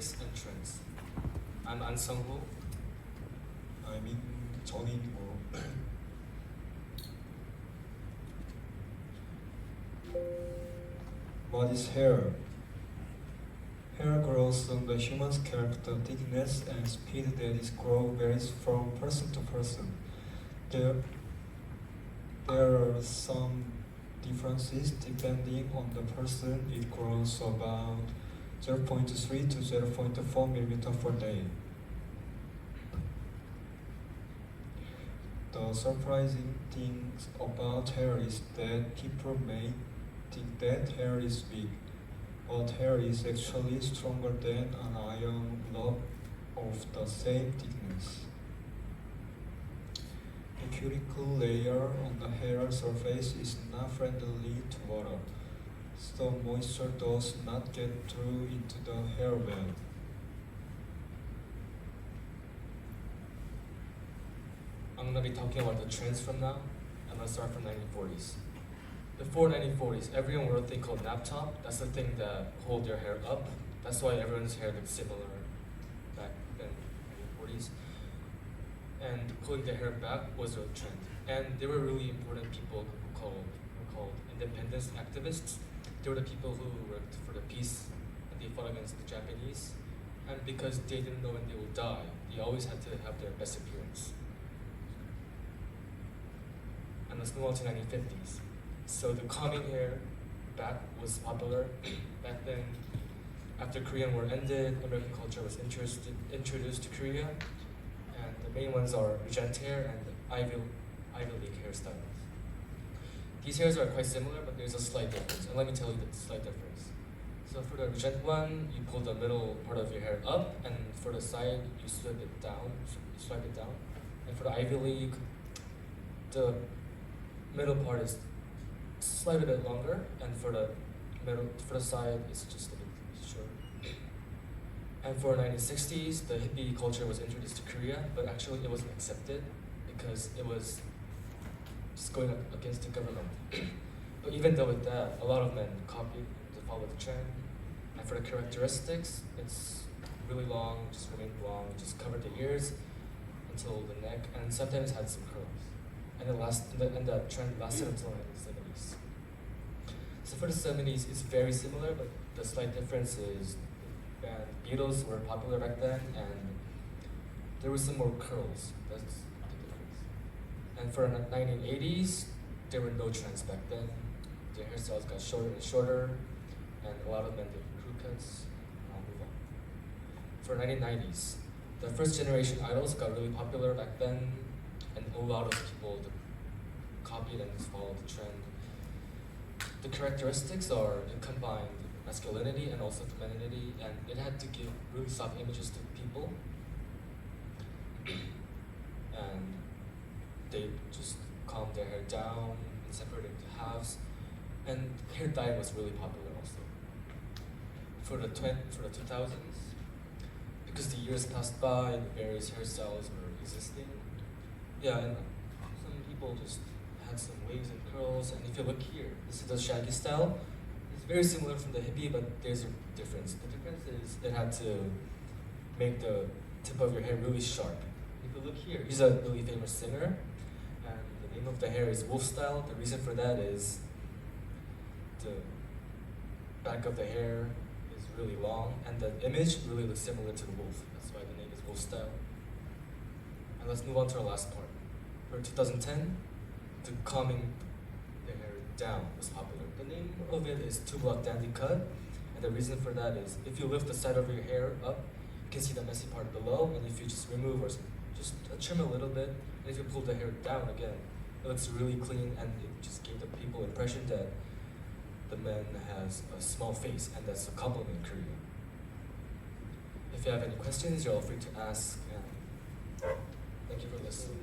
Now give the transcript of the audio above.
characteristics and trends. I'm An Sung-ho. I'm in 전인고. What is hair? Hair grows on the human's character thickness and speed that is grow varies from person to person. There are some differences depending on the person. It grows about 0.3 to 0.4 millimeter per day. The surprising thing about hair is that people may think that hair is weak, but hair is actually stronger than an iron block of the same thickness. The cuticle layer on the hair surface is not friendly to water, so moisture does not get through into the hair well. I'm going to be talking about the trends from now. I'm going to start from 1940s. Before 1940s, everyone wore a thing called nap top. That's the thing that hold your hair up. That's why everyone's hair looked similar back then, 1940s. And pulling the hair back was a trend. And there were really important people who were called independence activists. They were the people who worked for the peace and they fought against the Japanese. And because they didn't know when they would die, they always had to have their best appearance. And let's move on to 1950s. So the combing hair back was popular. Back then, after Korean War ended, American culture was introduced to Korea. And the main ones are Regent hair and Ivy League hairstyles. These hairs are quite similar, but there's a slight difference. And let me tell you the slight difference. So for the Regent one, you pull the middle part of your hair up, and for the side, you swipe it down. And for the Ivy League, the middle part is slightly bit longer, and for the side, it's just a bit shorter. And for 1960s, the hippie culture was introduced to Korea, but actually it wasn't accepted because it was just going up against the government. But even though with that, a lot of men copied to follow the trend. And for the characteristics, it's really long, just remained long, just covered the ears until the neck, and sometimes had some curls. And that trend lasted until the 70s. So for the 70s, it's very similar, but the slight difference is the band Beatles were popular back then, and there were some more curls. That's the difference. And for the 1980s, there were no trends back then. The hairstyles got shorter and shorter, and a lot of men did crew cuts. I'll move on. For 1990s, the first generation idols got really popular back then, and a lot of people copied and followed the trend. The characteristics are it combined masculinity and also femininity, and it had to give really soft images to people. And they just calmed their hair down and separated into halves. And hair dye was really popular also. For the 2000s, because the years passed by, the various hairstyles were existing. Yeah, and some people just had some waves and curls, and if you look here, this is the shaggy style. It's very similar from the hippie, but there's a difference. The difference is it had to make the tip of your hair really sharp. If you look here, he's a really famous singer, and the name of the hair is wolf style. The reason for that is the back of the hair is really long, and the image really looks similar to the wolf. That's why the name is wolf style. And let's move on to our last part. For 2010, the combing the hair down was popular. The name of it is two-block dandy cut, and the reason for that is if you lift the side of your hair up, you can see the messy part below, and if you just remove or just trim a little bit, and if you pull the hair down again, it looks really clean, and it just gave the people impression that the man has a small face, and that's a compliment in Korea. If you have any questions, you're all free to ask, and thank you for listening.